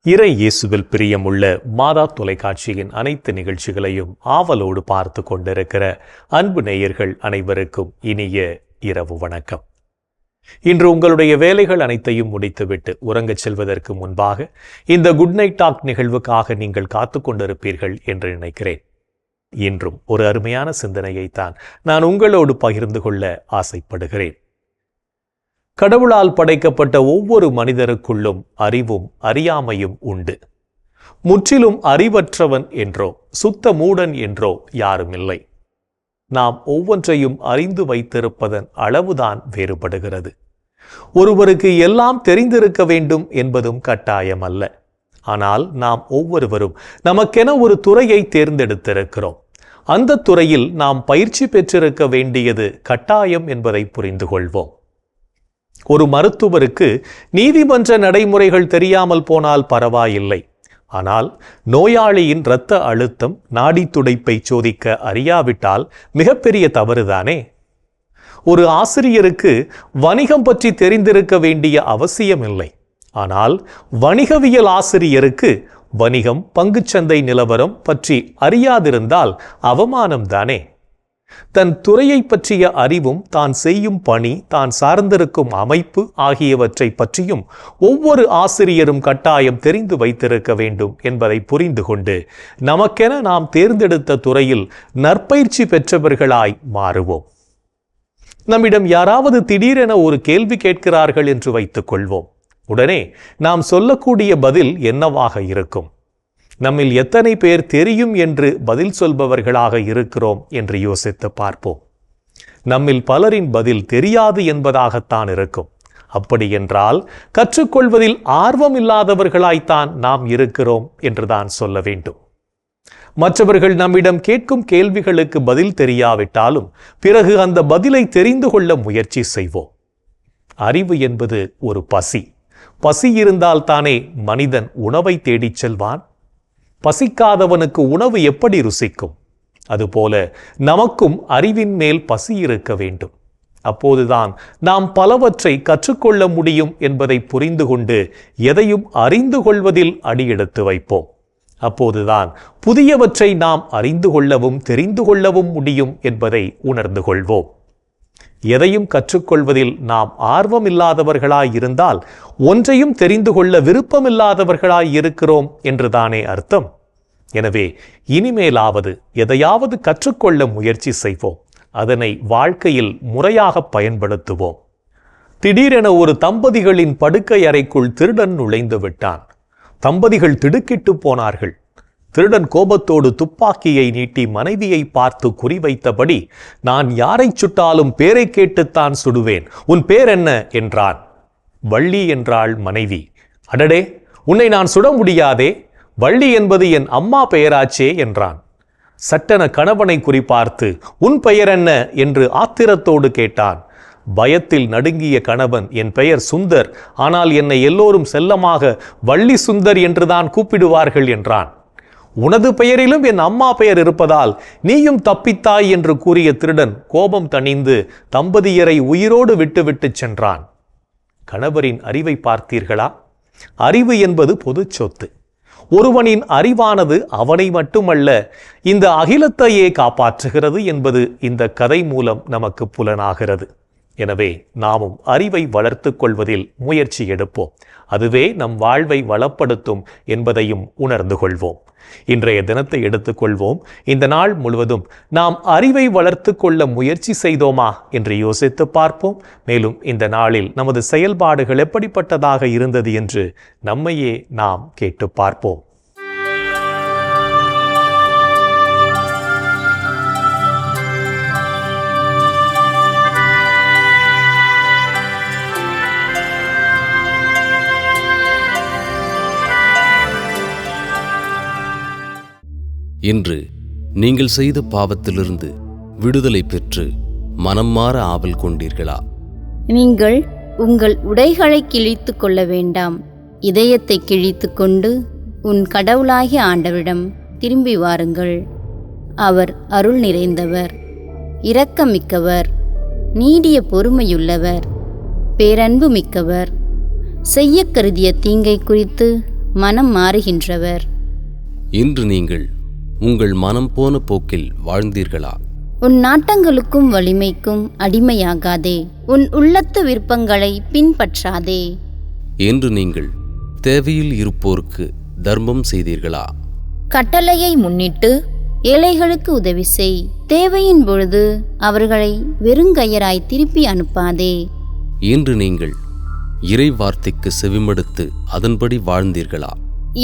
இறை இயேசுவில் பிரியமுள்ள மாதா தொலைக்காட்சியின் அனைத்து நிகழ்ச்சிகளையும் ஆவலோடு பார்த்து கொண்டிருக்கிற அன்பு நேயர்கள் அனைவருக்கும் இனிய இரவு வணக்கம். இன்று உங்களுடைய வேலைகள் அனைத்தையும் முடித்துவிட்டு உறங்கச் செல்வதற்கு முன்பாக இந்த குட் நைட் டாக் நிகழ்வுக்காக நீங்கள் காத்து கொண்டிருப்பீர்கள் என்று நினைக்கிறேன். இன்றும் ஒரு அருமையான சிந்தனையைத்தான் நான் உங்களோடு பகிர்ந்து கொள்ள ஆசைப்படுகிறேன். கடவுளால் படைக்கப்பட்ட ஒவ்வொரு மனிதருக்குள்ளும் அறிவும் அறியாமையும் உண்டு. முற்றிலும் அறிவற்றவன் என்றோ சுத்த மூடன் என்றோ யாரும் இல்லை. நாம் ஒவ்வொன்றையும் அறிந்து வைத்திருப்பதன் அளவுதான் வேறுபடுகிறது. ஒருவருக்கு எல்லாம் தெரிந்திருக்க வேண்டும் என்பதும் கட்டாயம் அல்ல. ஆனால் நாம் ஒவ்வொருவரும் நமக்கென ஒரு துறையை தேர்ந்தெடுத்திருக்கிறோம். அந்த துறையில் நாம் பயிற்சி பெற்றிருக்க வேண்டியது கட்டாயம் என்பதை புரிந்து கொள்வோம். ஒரு மருத்துவருக்கு நீதிமன்ற நடைமுறைகள் தெரியாமல் போனால் பரவாயில்லை. ஆனால் நோயாளியின் இரத்த அழுத்தம், நாடி துடைப்பை சோதிக்க அறியாவிட்டால் மிகப்பெரிய தவறுதானே. ஒரு ஆசிரியருக்கு வணிகம் பற்றி தெரிந்திருக்க வேண்டிய அவசியமில்லை. ஆனால் வணிகவியல் ஆசிரியருக்கு வணிகம், பங்குச்சந்தை நிலவரம் பற்றி அறியாதிருந்தால் அவமானம்தானே. தன் துறையை பற்றிய அறிவும், தான் செய்யும் பணி, தான் சார்ந்திருக்கும் அமைப்பு ஆகியவற்றை பற்றியும் ஒவ்வொரு ஆசிரியரும் கட்டாயம் தெரிந்து வைத்திருக்க வேண்டும் என்பதை புரிந்து கொண்டு நமக்கென நாம் தேர்ந்தெடுத்த துறையில் நற்பயிற்சி பெற்றவர்களாய் மாறுவோம். நம்மிடம் யாராவது திடீரென ஒரு கேள்வி கேட்கிறார்கள் என்று வைத்துக் கொள்வோம். உடனே நாம் சொல்லக்கூடிய பதில் என்னவாக இருக்கும்? நம்மில் எத்தனை பேர் தெரியும் என்று பதில் சொல்பவர்களாக இருக்கிறோம் என்று யோசித்து பார்ப்போம். நம்மில் பலரின் பதில் தெரியாது என்பதாகத்தான் இருக்கும். அப்படி என்றால் கற்றுக்கொள்வதில் ஆர்வம் இல்லாதவர்களாய்த்தான் நாம் இருக்கிறோம் என்றுதான் சொல்ல வேண்டும். மற்றவர்கள் நம்மிடம் கேட்கும் கேள்விகளுக்கு பதில் தெரியாவிட்டாலும் பிறகு அந்த பதிலை தெரிந்து கொள்ள முயற்சி செய்வோம். அறிவு என்பது ஒரு பசி. பசி இருந்தால் தானே மனிதன் உணவை தேடிச் செல்வான். பசிக்காதவனுக்கு உணவு எப்படி ருசிக்கும்? அதுபோல நமக்கும் அறிவின் மேல் பசி இருக்க வேண்டும். அப்போதுதான் நாம் பலவற்றை கற்றுக்கொள்ள முடியும் என்பதை புரிந்து கொண்டு எதையும் அறிந்து கொள்வதில் அடியெடுத்து வைப்போம். அப்போதுதான் புதியவற்றை நாம் அறிந்து கொள்ளவும் தெரிந்து கொள்ளவும் முடியும் என்பதை உணர்ந்து கொள்வோம். எதையும் கற்றுக்கொள்வதில் நாம் ஆர்வம் இல்லாதவர்களாய் இருந்தால் ஒன்றையும் தெரிந்து கொள்ள விருப்பமில்லாதவர்களாய் இருக்கிறோம் என்றுதானே அர்த்தம். எனவே இனிமேலாவது எதையாவது கற்றுக்கொள்ள முயற்சி செய்வோம். அதனை வாழ்க்கையில் முறையாக பயன்படுத்துவோம். திடீரென ஒரு தம்பதிகளின் படுக்கை அறைக்குள் திருடன் நுழைந்து விட்டான். தம்பதிகள் திடுக்கிட்டு போனார்கள். திருடன் கோபத்தோடு துப்பாக்கியை நீட்டி மனைவியை பார்த்து குறிவைத்தபடி, நான் யாரை சுட்டாலும் பேரை கேட்டுத்தான் சுடுவேன், உன் பேர் என்ன என்றான். வள்ளி என்றாள் மனைவி. அடடே, உன்னை நான் சுட முடியாதே, வள்ளி என்பது என் அம்மா பெயராச்சே என்றான். சட்டென கணவனை குறிப்பார்த்து, உன் பெயர் என்ன என்று ஆத்திரத்தோடு கேட்டான். பயத்தில் நடுங்கிய கணவன், என் பெயர் சுந்தர், ஆனால் என்னை எல்லோரும் செல்லமாக வள்ளி சுந்தர் என்றுதான் கூப்பிடுவார்கள் என்றான். உனது பெயரிலும் என் அம்மா பெயர் இருப்பதால் நீயும் தப்பித்தாய் என்று கூறிய திருடன் கோபம் தணிந்து தம்பதியரை உயிரோடு விட்டுவிட்டு சென்றான். கணவரின் அறிவை பார்த்தீர்களா? அறிவு என்பது பொது சொத்து. ஒருவனின் அறிவானது அவனை மட்டுமல்ல, இந்த அகிலத்தையே காப்பாற்றுகிறது என்பது இந்த கதை மூலம் நமக்கு புலனாகிறது. எனவே நாமும் அறிவை வளர்த்து கொள்வதில் முயற்சி எடுப்போம். அதுவே நம் வாழ்வை வளப்படுத்தும் என்பதையும் உணர்ந்து கொள்வோம். இன்றைய தினத்தை எடுத்துக்கொள்வோம். இந்த நாள் முழுவதும் நாம் அறிவை வளர்த்து கொள்ள முயற்சி செய்தோமா என்று யோசித்து பார்ப்போம். மேலும் இந்த நாளில் நமது செயல்பாடுகள் எப்படிப்பட்டதாக இருந்தது என்று நம்மையே நாம் கேட்டு பார்ப்போம். இன்று நீங்கள் செய்த பாவத்திலிருந்து விடுதலை பெற்று மனம் மாற ஆவல் கொண்டீர்களா? நீங்கள் உங்கள் உடைகளை கிழித்து கொள்ள வேண்டாம். இதயத்தை கிழித்து கொண்டு உன் கடவுளாகிய ஆண்டவரிடம் திரும்பி வாருங்கள். அவர் அருள் நிறைந்தவர், இரக்கமிக்கவர், நீடிய பொறுமையுள்ளவர், பேரன்பு மிக்கவர். செய்ய கருதிய தீங்கை குறித்து மனம் மாறுகின்றவர். இன்று நீங்கள் உங்கள் மனம் போன போக்கில் வாழ்ந்தீர்களா? உன் நாட்டங்களுக்கும் வலிமைக்கும் அடிமையாகாதே. உன் உள்ளத்து விருப்பங்களை பின்பற்றாதே. என்று நீங்கள் தேவையில் இருப்போருக்கு தர்மம் செய்தீர்களா? கட்டளையை முன்னிட்டு ஏழைகளுக்கு உதவி செய். தேவையின் பொழுது அவர்களை வெறுங்கையராய் திருப்பி அனுப்பாதே. என்று நீங்கள் இறை வார்த்தைக்கு செவிமடுத்து அதன்படி வாழ்ந்தீர்களா?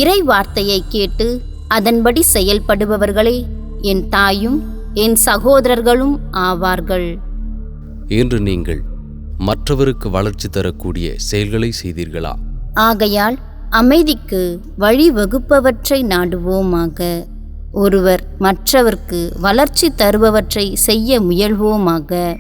இறை வார்த்தையை கேட்டு அதன்படி செயல்படுபவர்களே என் தாயும் என் சகோதரர்களும் ஆவார்கள். என்று நீங்கள் மற்றவருக்கு வளர்ச்சி தரக்கூடிய செயல்களை செய்தீர்களா? ஆகையால் அமைதிக்கு வழிவகுப்பவற்றை நாடுவோமாக. ஒருவர் மற்றவர்க்கு வளர்ச்சி தருபவற்றை செய்ய முயல்வோமாக.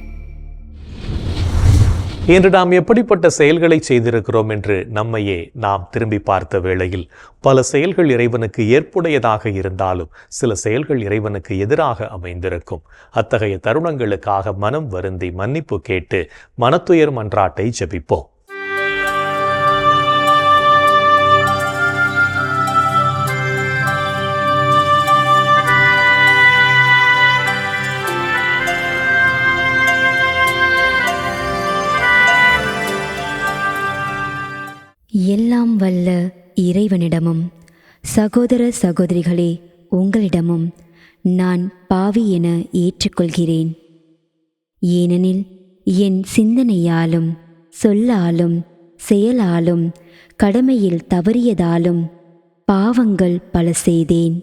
இன்று நாம் எப்படிப்பட்ட செயல்களை செய்திருக்கிறோம் என்று நம்மையே நாம் திரும்பி பார்த்த வேளையில் பல செயல்கள் இறைவனுக்கு ஏற்புடையதாக இருந்தாலும் சில செயல்கள் இறைவனுக்கு எதிராக அமைந்திருக்கும். அத்தகைய தருணங்களுக்காக மனம் வருந்தி மன்னிப்பு கேட்டு மனத்துயர் மன்றாட்டை ஜெபிப்போம். எல்லாம் வல்ல இறைவனிடமும் சகோதர சகோதரிகளே உங்களிடமும் நான் பாவி என ஏற்றுக்கொள்கிறேன். ஏனெனில் என் சிந்தனையாலும் சொல்லாலும் செயலாலும் கடமையில் தவறியதாலும் பாவங்கள் பல செய்தேன்.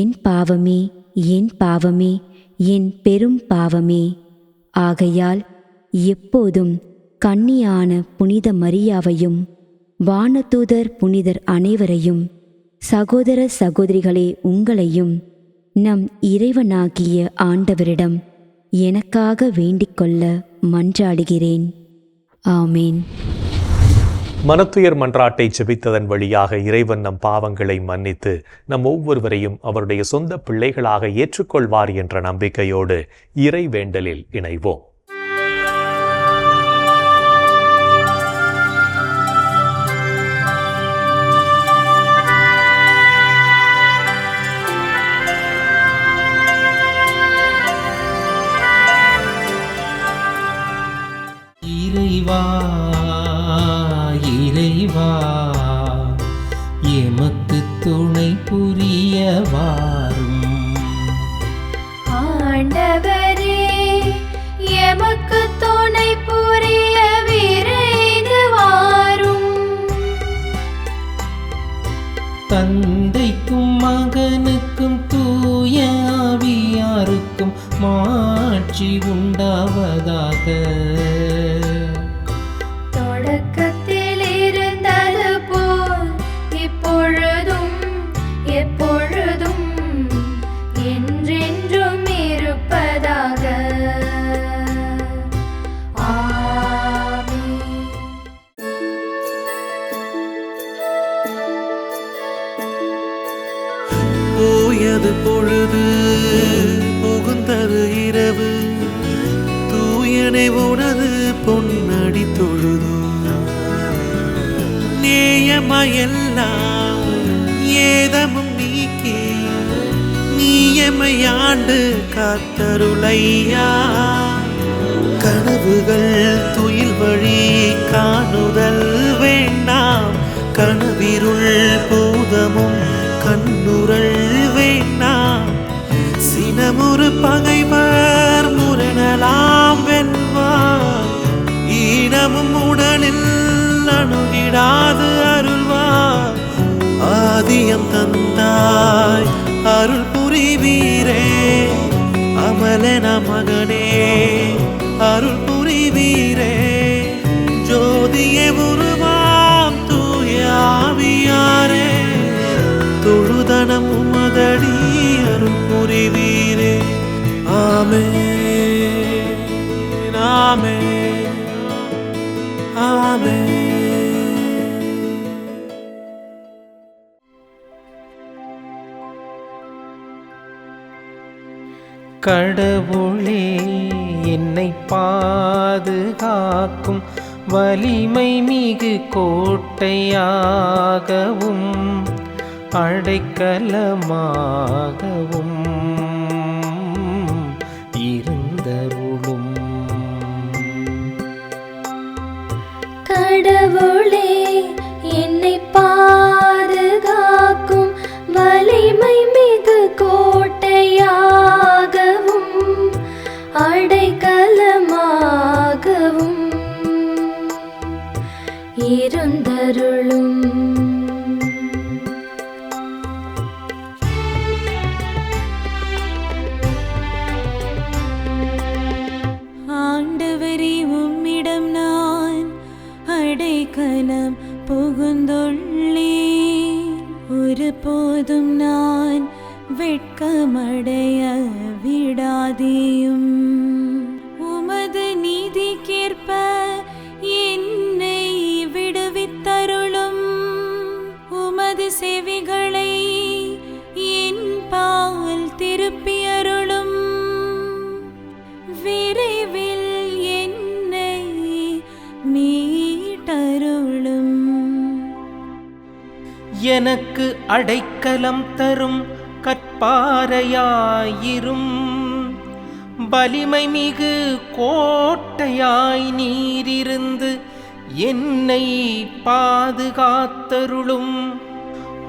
என் பாவமே, என் பாவமே, என் பெரும் பாவமே. ஆகையால் எப்போதும் கன்னியான புனித மரியாவையும் வானதூதர் புனிதர் அனைவரையும் சகோதர சகோதரிகளே உங்களையும் நம் இறைவனாகிய ஆண்டவரிடம் எனக்காக வேண்டிக்கொள்ள மன்றாடுகிறேன். ஆமேன். மனத்துயர் மன்றாட்டை ஜெபித்ததன் வழியாக இறைவன் நம் பாவங்களை மன்னித்து நம் ஒவ்வொருவரையும் அவருடைய சொந்த பிள்ளைகளாக ஏற்றுக்கொள்வார் என்ற நம்பிக்கையோடு இறை வேண்டலில் இணைவோம். இறைவா இறைவா எமக்கு துணை புரிய வாரும். ஆண்டவரே எமக்கு துணை புரிய விரைந்து வாரும். தந்தைக்கும் மகனுக்கும் தூய ஆவியாருக்கும் மாட்சி உண்டாவதாக. தொடக்கத்தில் இருந்தது போல் இப்பொழுதும் எப்பொழுதும் என்றென்றும் இருப்பதாக. ஆமென். போயது பொழுது புகுந்தது இரவு, தூயனை உனது பொன்னடி தொழுது. நேயமையெல்லாம் ஏதமும் நீக்கி நீயமையாண்டு காத்தருளையா. கனவுகள் துயில் வழி காணுதல் வேண்டாம், கனவிருள் பூதமும் கண்ணுரள் வேண்டாம். சினமுறு பகைவர் முரணலாம் வெல்வார், ஈனமும் உடலில் அணுகிடாது அருள்வார். ஆதியம் தந்தாய் அருள் புரிவீரே, அமலன மகனே அருள் புரிவீரே. ஜோதியே உருவாம் தூய ஆவியாரே, தொழுதனம் உமதடி அருள் புரிவீரே. ஆமென் ஆமென் ஆமென். கடவுளே என்னை பாதுகாக்கும் வலிமை மிகு கோட்டையாகவும் அடைக்கலமாகவும் இருந்தருளும். கடவுளே என்னை பாதுகாக்கும் வலிமை மிகு கோட்டையாகவும் அடைக்கலமாகவும் இருந்தருளும். ஆண்டவரே உம்மிடம் நான் அடைக்கலம் புகுந்துள்ளேன். ஒருபோதும் நான் வெட்கமடைய விடாதேயும். உமது நீதிக்கேற்ப என்னை விடுவித்தருளும். உமது செவிகளை என் பால் திருப்பியருளும். விரைவில் என்னை மீட்டருளும். எனக்கு அடைக்கலம் தரும் கற்பாறையாயிரும். வலிமை மிகு கோட்டையாய் நீரிருந்து என்னை பாதுகாத்தருளும்.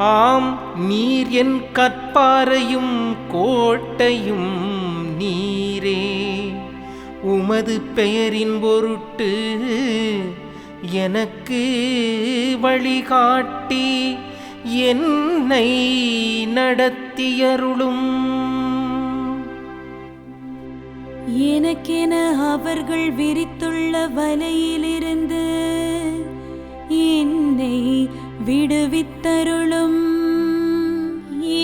ஆம், நீர் என் கற்பாறையும் கோட்டையும் நீரே. உமது பெயரின் பொருட்டு எனக்கு வழிகாட்டி என்னை நடத்தியருளும். எனக்கென அவர்கள் விரித்துள்ள வலையிலிருந்து என்னை விடுவித்தருளும்.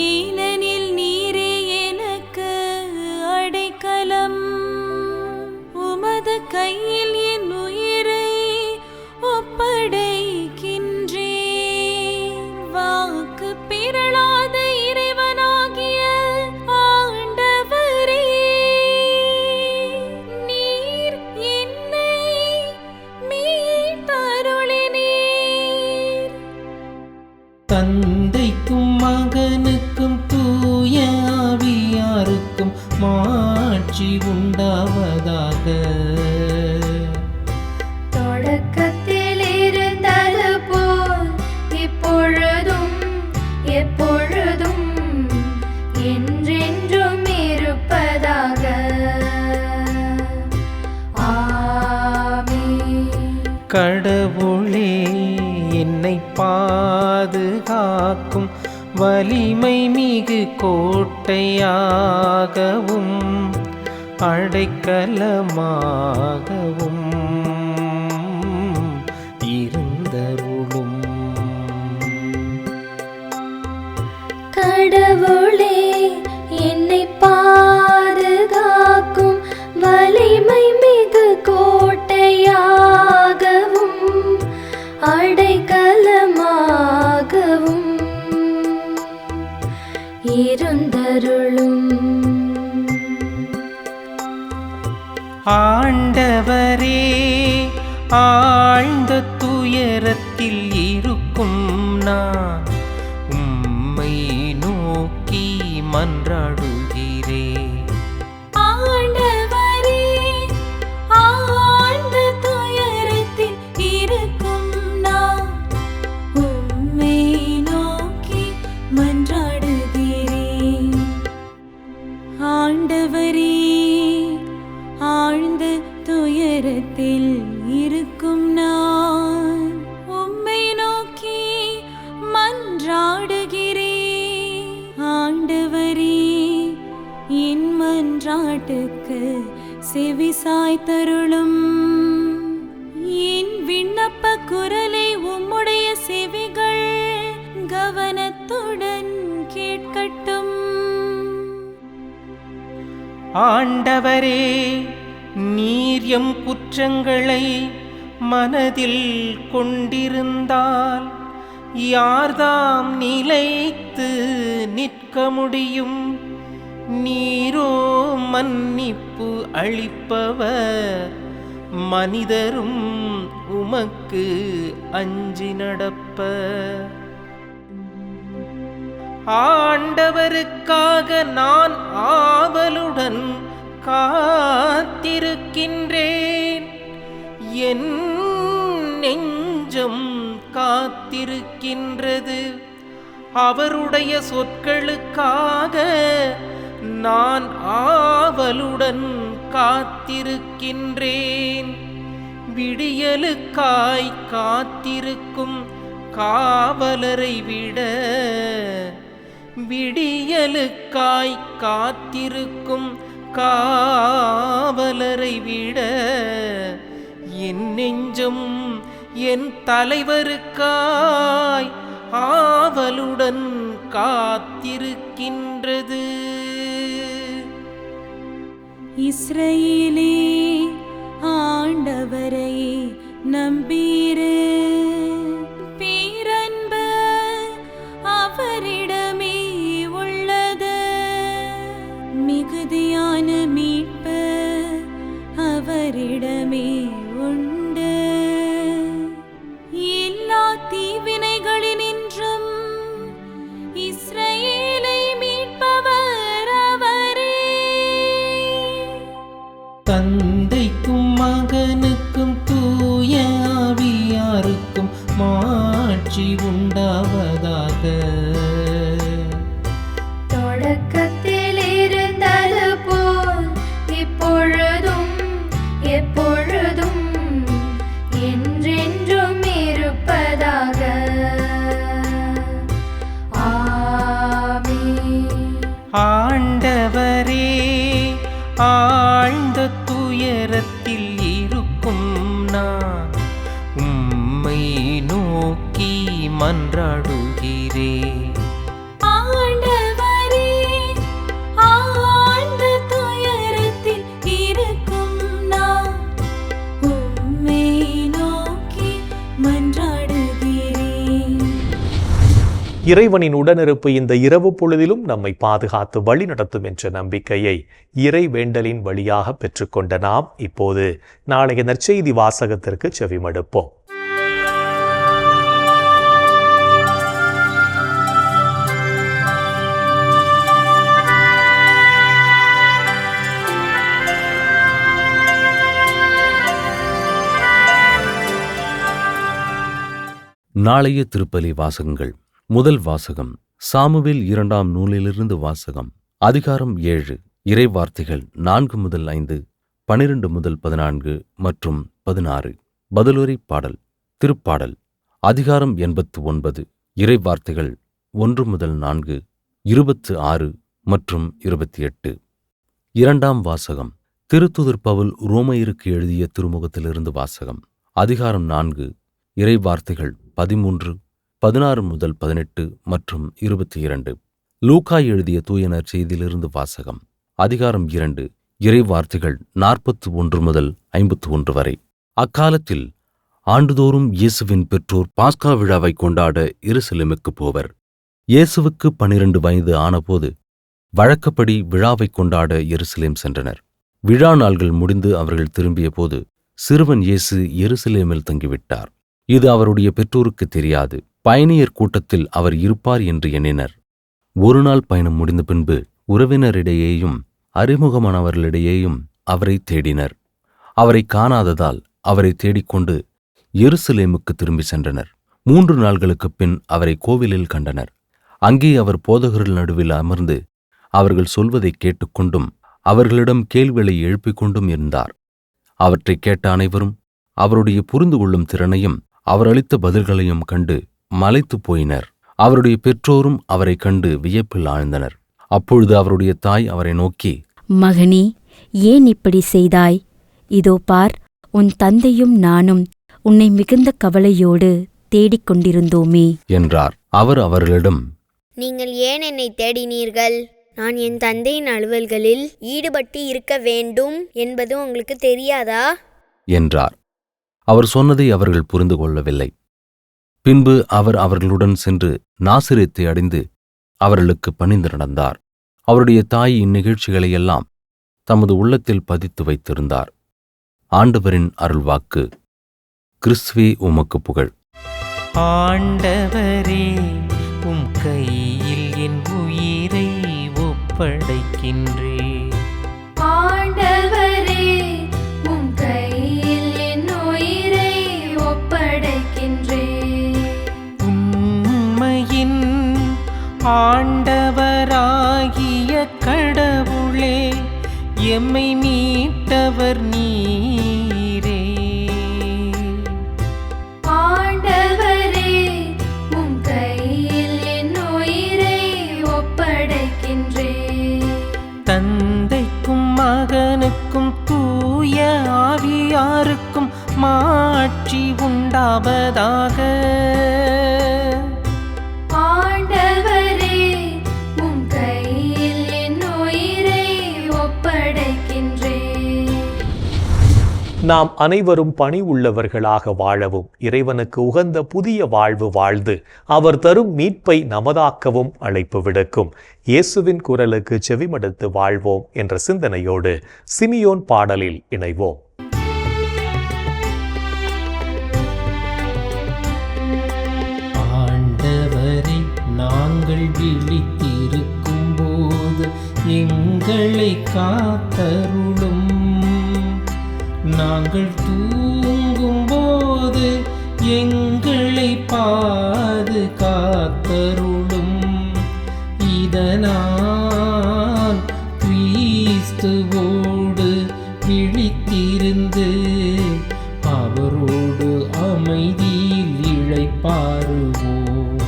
ஏனெனில் நீரே எனக்கு அடைக்கலம். உமது கையில் என் உயிரை ஒப்படைக்கின்றேன். வாக்கு பிறழாத இறைவனாகிய ஆண்டவரே, நீர் என்னை மீட்டருளினீர். தந்தைக்கும் மகனுக்கும் தூய ஆவியாருக்கும் மாட்சி உண்டாவதாக. தொடக்கத்தில் இருந்தது போல் இப்பொழுதும் எப்பொழுதும் என்றென்றும் இருப்பதாக. ஆமென். கடவுளே என்னை பாதுகாக்கும் வலிமை மிகு கோட்டையாகவும் அடைக்கலமாகவும் இருந்தருளும். கடவுளே என்னை பாதுகாக்கும் வலிமை மிகு கோட்டையாகவும் அடைக்கலமாகவும் இருந்தருளும். ஆண்டவரே, ஆழ்ந்த துயரத்தில் இருக்கும் நான் உம்மை நோக்கி மன்றாடுகிறேன். ஆண்டவரே, ஆழ்ந்த துயரத்தில் இருக்கும் நான் உம்மை நோக்கி மன்றாடுகிறேன். ஆண்டவரே, ஆழ்ந்த துயரத்தில் இருக்கும் நான் உம்மை நோக்கி மன்றாடுகிறேன். ஆண்டவரே, என் மன்றாட்டுக்கு செவிசாய்த்தருளும். என் விண்ணப்ப குரலை உம்முடைய செவிகள் கவனத்துடன் கேட்கட்டும். ஆண்டவரே, நீர் எம் குற்றங்களை மனதில் கொண்டிருந்தால் யார்தாம் நிலைத்து நிற்க முடியும்? நீரோ மன்னிப்பு அளிப்பவர், மனிதரும் உமக்கு அஞ்சி நடப்பர். ஆண்டவருக்காக நான் ஆவலுடன் காத்திருக்கின்றேன். என் நெஞ்சம் காத்திருக்கின்றது. அவருடைய சொற்களுக்காக நான் ஆவலுடன் காத்திருக்கின்றேன். விடியலுக்காய் காத்திருக்கும் காவலரை விட, விடியலுக்காய் காத்திருக்கும் காவலரை விட என் நெஞ்சம் என் தலைவருக்காய் ஆவலுடன் காத்திருக்கின்றது. இஸ்ரவேலே, ஆண்டவரை நம்பீரு. பேரன்பு அவரிடமே உள்ளது. மிகுதியான மீட்பு அவரிடமே உண்டு. எல்லா தீவினைகளினின்றும் இஸ்ரவேலை மீட்பவர் அவரே. தந்தைக்கும் மகனுக்கும் தூய ஆவியாருக்கும் மாட்சி உண்டாவதாக. தொடக்கத்தில் இருந்தது போல் இப்பொழுதும் எப்பொழுதும் என்றென்றும் இருப்பதாக. ஆமென். ஆண்டவரே, ஆழ்ந்த துயரத்தில் இருக்கும் நான் உம்மை நோக்கி மன்றாடுகிறேன். ஆண்டவரே, ஆழ்ந்த துயரத்தில் இருக்கும் நான் உம்மை நோக்கி மன்றாடுகிறேன். இறைவனின் உடனிருப்பு இந்த இரவு பொழுதிலும் நம்மை பாதுகாத்து வழி நடத்தும் என்ற நம்பிக்கையை இறை வேண்டலின் வழியாக பெற்றுக்கொண்ட நாம் இப்போது நாளைய நற்செய்தி வாசகத்திற்கு செவிமடுப்போம். நாளைய திருப்பலி வாசகங்கள். முதல் வாசகம் சாமுவேல் 2ஆம் நூலிலிருந்து வாசகம். அதிகாரம் 7. இறை வார்த்தைகள் 4 முதல் 5, 12 முதல் 14 மற்றும் 16. பதிலுரை பாடல். திருப்பாடல். அதிகாரம் 89. இறை வார்த்தைகள் 1 முதல் 4, 26 மற்றும் 28. இரண்டாம் வாசகம் திருத்துதர் பவுல் ரோமையருக்கு எழுதிய திருமுகத்திலிருந்து வாசகம். அதிகாரம் 4. இறை வார்த்தைகள் 13, 16 முதல் 18 மற்றும் 22. லூக்கா எழுதிய தூய நற்செய்தியிலிருந்து வாசகம். அதிகாரம் 2. இறை வார்த்தைகள் 41 முதல் 51 வரை. அக்காலத்தில் ஆண்டுதோறும் இயேசுவின் பெற்றோர் பாஸ்கா விழாவை கொண்டாட எருசலேமுக்கு போவர். இயேசுவுக்கு 12 வயது ஆனபோது வழக்கப்படி விழாவை கொண்டாட எருசலேம் சென்றனர். விழா நாள்கள் முடிந்து அவர்கள் திரும்பிய போது சிறுவன் இயேசு எருசலேமில் தங்கிவிட்டார். இது அவருடைய பெற்றோருக்கு தெரியாது. பயணியர் கூட்டத்தில் அவர் இருப்பார் என்று எண்ணினர். ஒரு நாள் பயணம் முடிந்த பின்பு உறவினரிடையேயும் அறிமுகமானவர்களிடையேயும் அவரை தேடினர். அவரை காணாததால் அவரை தேடிக்கொண்டு எருசலேமுக்கு திரும்பி சென்றனர். 3 நாள்களுக்குப் பின் அவரை கோவிலில் கண்டனர். அங்கே அவர் போதகர்கள் நடுவில் அமர்ந்து அவர்கள் சொல்வதை கேட்டுக்கொண்டும் அவர்களிடம் கேள்விகளை எழுப்பிக் கொண்டும் இருந்தார். அவற்றை கேட்ட அனைவரும் அவருடைய புரிந்து கொள்ளும் திறனையும் அவர் அளித்த பதில்களையும் கண்டு மலைத்துப் போயினர். அவருடைய பெற்றோரும் அவரை கண்டு வியப்பில் ஆழ்ந்தனர். அப்பொழுது அவருடைய தாய் அவரை நோக்கி, மகனே, ஏன் இப்படி செய்தாய்? இதோ பார், உன் தந்தையும் நானும் உன்னை மிகுந்த கவலையோடு தேடிக் கொண்டிருந்தோமே என்றார். அவர் அவர்களிடம், நீங்கள் ஏன் என்னை தேடினீர்கள்? நான் என் தந்தையின் அலுவல்களில் ஈடுபட்டு இருக்க வேண்டும் என்பது உங்களுக்கு தெரியாதா என்றார். அவர் சொன்னதை அவர்கள் புரிந்து கொள்ளவில்லை. பின்பு அவர் அவர்களுடன் சென்று நாசரேத்தை அடைந்து அவர்களுக்கு பணிந்து நடந்தார். அவருடைய தாய் இந்நிகழ்ச்சிகளையெல்லாம் தமது உள்ளத்தில் பதித்து வைத்திருந்தார். ஆண்டவரின் அருள்வாக்கு. கிறிஸ்துவே உமக்கு புகழ். ஆண்டவரே, உம் கையில் என் உயிரை ஒப்படைக்கின்றேன். ஆண்டவரே, உம் கையில் என் உயிரை ஒப்படைக்கின்றேன். உண்மையின் ஆண்டவராகிய கடவுளே, எம்மை மீட்டவர் நீரே. ஆண்டவரே, உம் கையில் என் உயிரை ஒப்படைக்கின்றேன். தந்தைக்கும் மகனுக்கும் தூய ஆவியாருக்கும் மாட்சி உண்டாவதாக. ஆண்டவரே, உம் கையில் என் உயிரை ஒப்படைக்கின்றேன். நாம் அனைவரும் பணி உள்ளவர்களாக வாழவும், இறைவனுக்கு உகந்த புதிய வாழ்வு வாழ்ந்து அவர் தரும் மீட்பை நமதாக்கவும் அழைப்பு விடுக்கும் இயேசுவின் குரலுக்கு செவிமடுத்து வாழ்வோம் என்ற சிந்தனையோடு சிமியோன் பாடலில் இணைவோம். ஆண்டவரை, நாங்கள் விழித்திருக்கும் போது எங்களை காத்தருளும். நாங்கள் தூங்கும் போது எங்களை பாதுகாத்தருளும். இதனால் கிறிஸ்துவோடு விழித்திருந்து அவரோடு அமைதியில் இளைப்பாறுவோம்.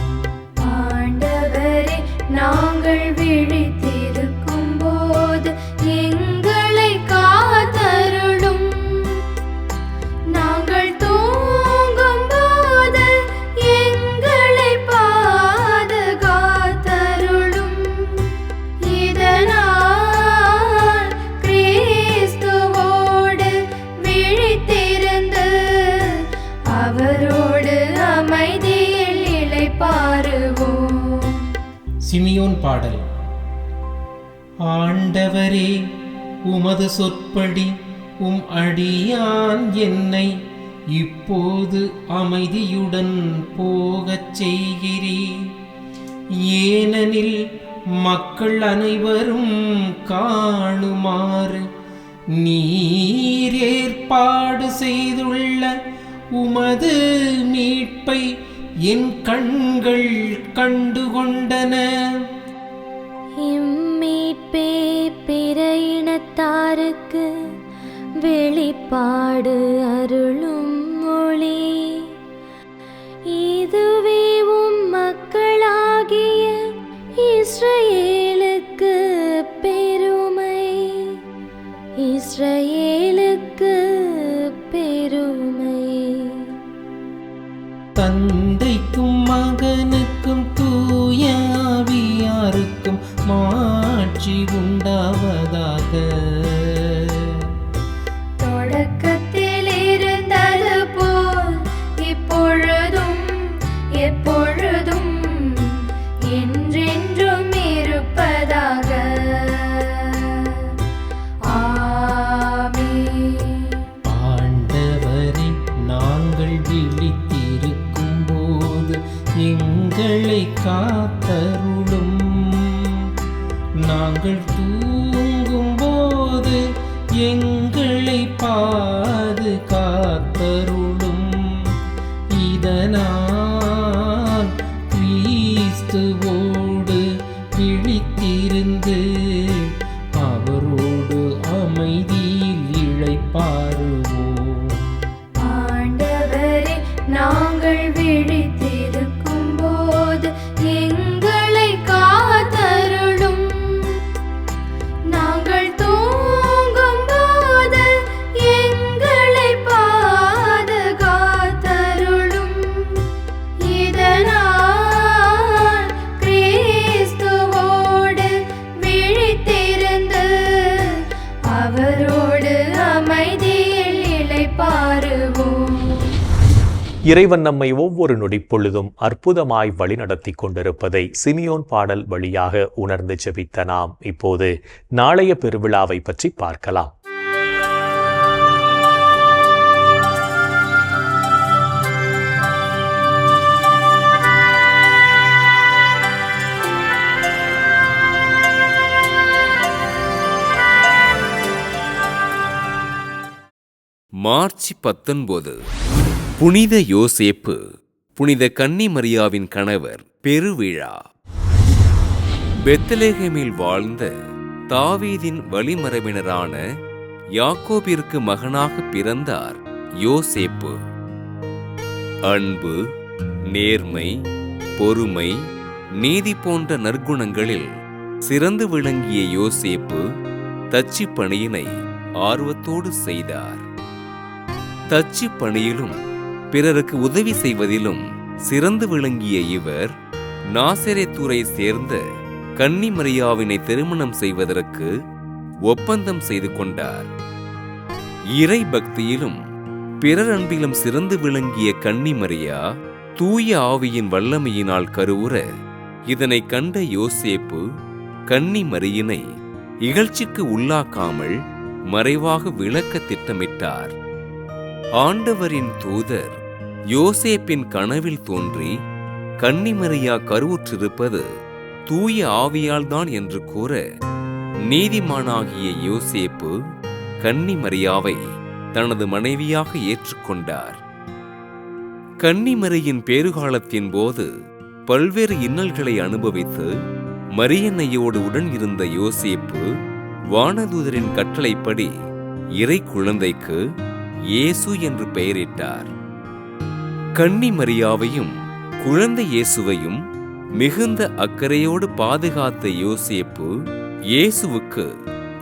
ஆண்டவரே, நாங்கள் விழித்திருக்கும் போது எங்களை காத்தருளும். நாங்கள் தூங்கும் போது எங்களை பாதுகாத்தருளும். இதனால் கிறிஸ்துவோடு விழித்திருந்து அவரோடு அமைதியில் இளைப்பாறுவோம். சிமியோன் பாடல். ஆண்டவரே, உமது சொற்படி உம் அடியான் என்னை இப்போது அமைதியுடன் போகச் செய்கிறீர். ஏனெனில் மக்கள் அனைவரும் காணுமாறு நீர் ஏற்பாடு செய்துள்ள உமது மீட்பை என் கண்கள் கண்டுகொண்டன. இம்மீட்பே பிற இனத்தாருக்கு வெளிப்பாடு அருளும் மொழி. இதுவே உம் மக்களாகிய இஸ்ரவேலுக்கு பெருமை. இஸ்ரவேலுக்கு பெருமை. தந்தைக்கும் மகனுக்கும் தூய ஆவியாருக்கும் மாட்சி உண்டாவதாக. தொடக்கத்தில் இருந்தது போல் இப்பொழுதும் எப்பொழுதும் என்றென்றும் இருப்பதாக. ஆமென். ஆண்டவரே, நாங்கள் விழித்திருக்கும் போது எங்களை காத்தருளும். நாங்கள் தூங்கும் போது எங்களை பாதுகாத்தருளும். இதனால் கிறிஸ்துவோடு விழித்திருந்து அவரோடு அமைதியில் இளைப்பாறுவோம். ஆண்டவரே, நாங்கள் விழித்திருக்கும் போது எங்களை காத்தருளும். நாங்கள் தூங்கும் போது எங்களை பாதுகாத்தருளும். இதனால் கிறிஸ்துவோடு விழித்திருந்து அவரோடு அமைதியில் இளைப்பாறுவோம். இறைவன் நம்மை ஒவ்வொரு நொடிப்பொழுதும் அற்புதமாய் வழிநடத்தி கொண்டிருப்பதை சிமியோன் பாடல் வழியாக உணர்ந்து ஜெபித்த நாம் இப்போது நாளைய பெருவிழாவை பற்றி பார்க்கலாம். மார்ச் 19. புனித யோசேப்பு, புனித கன்னிமரியாவின் கணவர் பெருவிழா. பெத்லகேமில் வாழ்ந்த தாவீதின் வழிமரபினரான யாக்கோபிற்கு மகனாக பிறந்தார் யோசேப்பு. அன்பு, நேர்மை, பொறுமை, நீதி போன்ற நற்குணங்களில் சிறந்து விளங்கிய யோசேப்பு தச்சுப் பணியினை ஆர்வத்தோடு செய்தார். தச்சுப் பணியிலும் பிறருக்கு உதவி செய்வதிலும் சிறந்து விளங்கிய இவர் நாசரேத்தூரை சேர்ந்த கன்னிமரியாவினை திருமணம் செய்வதற்கு ஒப்பந்தம் செய்து கொண்டார். இறை பக்தியிலும் பிறர் அன்பிலும் சிறந்து விளங்கிய கன்னிமரியா தூய ஆவியின் வல்லமையினால் கருவுற, இதனை கண்ட யோசேப்பு கன்னிமரியினை இகழ்ச்சிக்கு உள்ளாக்காமல் மறைவாக விளக்க திட்டமிட்டார். ஆண்டவரின் தூதர் யோசேப்பின் கனவில் தோன்றி கன்னிமரியா கருவுற்றிருப்பது தூய ஆவியால்தான் என்று கூற, நீதிமானாகிய யோசேப்பு கன்னிமரியாவை தனது மனைவியாக ஏற்றுக்கொண்டார். கன்னிமரியின் பேறுகாலத்தின் போது பல்வேறு இன்னல்களை அனுபவித்து மரியன்னையோடு உடன் இருந்த யோசேப்பு வானதூதரின் கட்டளைப்படி இறை குழந்தைக்கு இயேசு என்று பெயரிட்டார். கன்னிமரியாவையும் குழந்தை இயேசுவையும் மிகுந்த அக்கறையோடு பாதுகாத்த யோசேப்பு இயேசுவுக்கு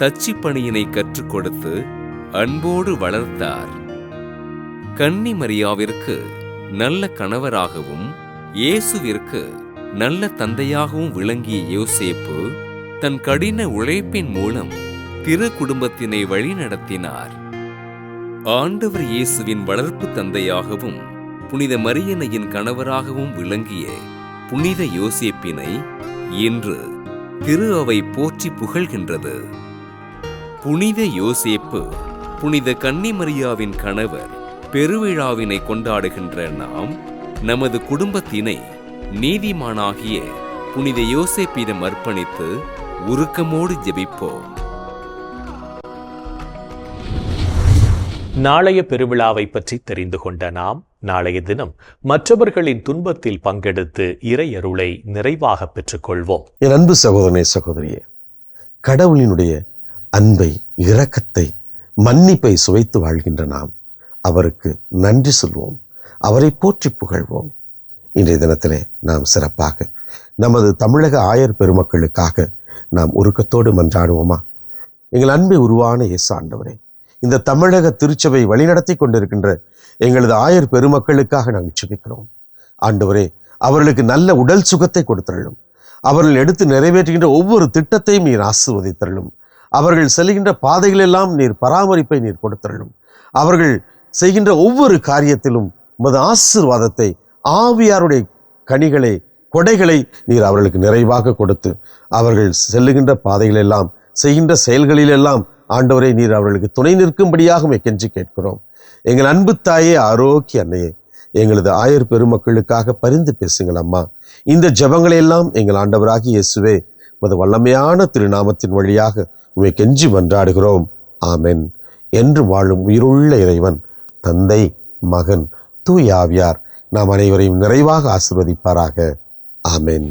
தச்சுப் பணியினை கற்றுக் கொடுத்து அன்போடு வளர்த்தார். கன்னிமரியாவிற்கு நல்ல கணவராகவும் இயேசுவிற்கு நல்ல தந்தையாகவும் விளங்கிய யோசேப்பு தன் கடின உழைப்பின் மூலம் திரு குடும்பத்தினை வழிநடத்தினார். ஆண்டவர் இயேசுவின் வளர்ப்பு தந்தையாகவும் புனித மரியன்னையின் கணவராகவும் விளங்கிய புனித யோசேப்பினை இன்று திரு அவை போற்றி புகழ்கின்றது. புனித யோசேப்பு, புனித கன்னிமரியாவின் கணவர் பெருவிழாவினை கொண்டாடுகின்ற நாம் நமது குடும்பத்தினை நீதிமானாகிய புனித யோசேப்பிடம் அர்ப்பணித்து உருக்கமோடு ஜெபிப்போம். நாளைய பெருவிழாவை பற்றி தெரிந்து கொண்ட நாம் நாளைய தினம் மற்றவர்களின் துன்பத்தில் பங்கெடுத்து இறையருளை நிறைவாக பெற்றுக்கொள்வோம். என் அன்பு சகோதரனே, சகோதரியே, கடவுளினுடைய அன்பை, இரக்கத்தை, மன்னிப்பை சுவைத்து வாழ்கின்ற நாம் அவருக்கு நன்றி சொல்வோம், அவரை போற்றி புகழ்வோம். இன்றைய தினத்திலே நாம் சிறப்பாக நமது தமிழக ஆயர் பெருமக்களுக்காக நாம் உருக்கத்தோடு மன்றாடுவோமா? எங்கள் அன்பை உருவான இயேசு ஆண்டவரே, இந்த தமிழக திருச்சபை வழிநடத்தி கொண்டிருக்கின்ற எங்களது ஆயர் பெருமக்களுக்காக நாங்கள் ஜெபிக்கிறோம். ஆண்டவரே, அவர்களுக்கு நல்ல உடல் சுகத்தை கொடுத்தருளும். அவர்கள் எடுத்து நிறைவேற்றுகின்ற ஒவ்வொரு திட்டத்தையும் நீர் ஆசீர்வதித்தருளும். அவர்கள் செல்கின்ற பாதைகளெல்லாம் நீர் பராமரிப்பை நீர் கொடுத்தருளும். அவர்கள் செய்கின்ற ஒவ்வொரு காரியத்திலும் உமது ஆசீர்வாதத்தை, ஆவியாருடைய கனிகளை, கொடைகளை நீர் அவர்களுக்கு நிறைவாக கொடுத்து அவர்கள் செல்லுகின்ற பாதைகளெல்லாம், செய்கின்ற செயல்களிலெல்லாம் ஆண்டவரை நீர் அவர்களுக்கு துணை நிற்கும்படியாக கெஞ்சி கேட்கிறோம். எங்கள் அன்பு தாயே, ஆரோக்கிய அன்னையே, எங்களது ஆயர் பெருமக்களுக்காக பரிந்து பேசுங்கள் அம்மா. இந்த ஜெபங்களை எல்லாம் எங்கள் ஆண்டவராகிய இயேசுவே உமது வல்லமையான திருநாமத்தின் வழியாக உம்மை கெஞ்சி மன்றாடுகிறோம். ஆமென். என்று வாழும் உயிருள்ள இறைவன், தந்தை, மகன், தூய ஆவியார் நாம் அனைவரையும் நிறைவாக ஆசீர்வதிப்பாராக. ஆமென்.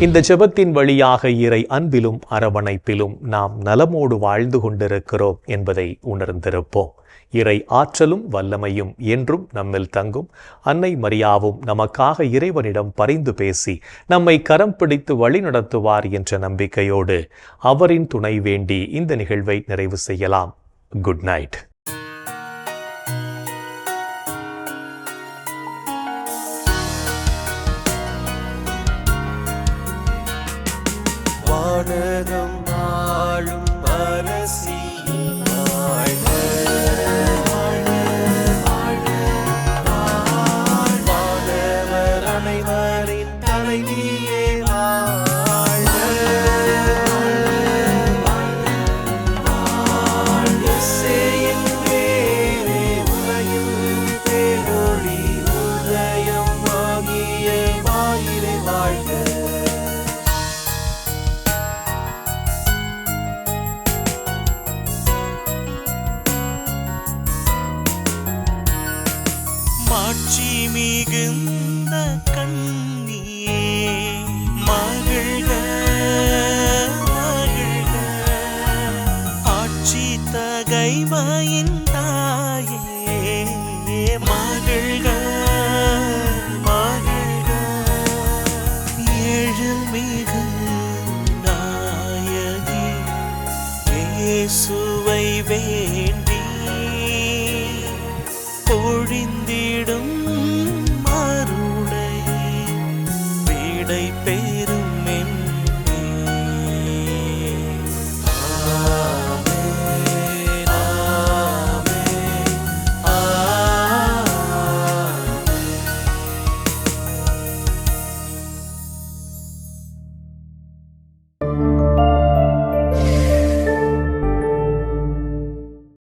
இந்த ஜெபத்தின் வழியாக இறை அன்பிலும் அரவணைப்பிலும் நாம் நலமோடு வாழ்ந்து கொண்டிருக்கிறோம் என்பதை உணர்ந்திருப்போம். இறை ஆற்றலும் வல்லமையும் என்றும் நம்மில் தங்கும். அன்னை மரியாவும் நமக்காக இறைவனிடம் பரிந்து பேசி நம்மை கரம் பிடித்து வழி நடத்துவார் என்ற நம்பிக்கையோடு அவரின் துணை வேண்டி இந்த நிகழ்வை நிறைவு செய்யலாம். Good night. வானகம் ஆளும் அரசி வாழ்க, வானவர் அனைவரின் தலைவியே வாழ்க, இசையின் வேரே உலகில் பேரொளி உதயம் ஆகிய வாயிலை வாழ்க. மிக